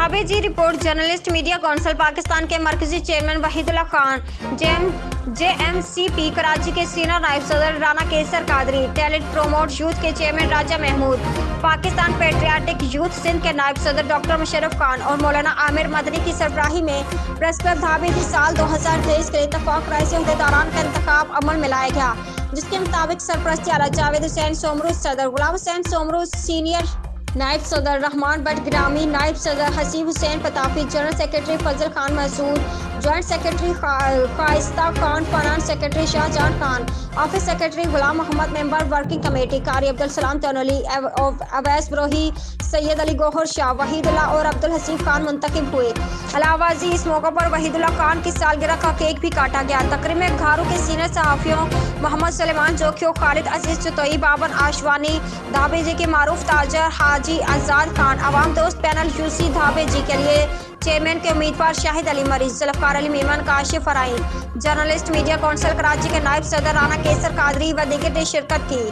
धाबे जी report. Journalist media council Pakistan के मरकजी चेयरमैन वहीदुल्ला खान, JMCP कराची के सीनियर नायब सदर Rana Qaiser Qadri, talent promote youth के chairman Raja Mahmood, Pakistan patriotic youth Sindh के नायब सदर डॉक्टर मुशर्रफ खान और मौलाना आमिर मदनी की सरबराही में प्रेस क्लब धाबे जी साल 2023 के इत्तफाक राय से अहदेदारान का इंतखाब अमल में लाया गया, जिसके मुताबिक सरपरस्ती आला जावेद हुसैन सोमरू सदर, गुलाम हुसैन सोमरू सीनियर नायब सदर, रहमान बट गिरामी नायब सदर, Haseeb Hussain Patafi, general secretary Fazal Khan Masood, joint secretary Khaista Khan, finance secretary Shahjahan Khan, office secretary Ghulam Mohammad, member working committee Qari Abdul सलाम तनोली, अवैस ब्रोही, सैयद अली गौहर शाह, वहीदुल्ला और अब्दुल हसीब खान मुंतखब हुए। अलावाजी इस मौके पर वहीदुल्ला खान की सालगिरह का केक भी काटा गया। तकरीब में घारू के सीनियर सहाफियों मोहम्मद सलेमान जोखियो, खालिद अजीज चतोई, बाबर आशवानी, धाबे जी के मारूफ ताजर हाजी आजाद खान, अवाम दोस्त पैनल यूसी धाबे जी के लिए चेयरमैन के उम्मीदवार शाहिद अली मरीज, जुल्फकार अली मीमन, काशिफ फराई, जर्नलिस्ट मीडिया काउंसिल कराची के नायब सदर राना कैसर कादरी व दीगर ने शिरकत की।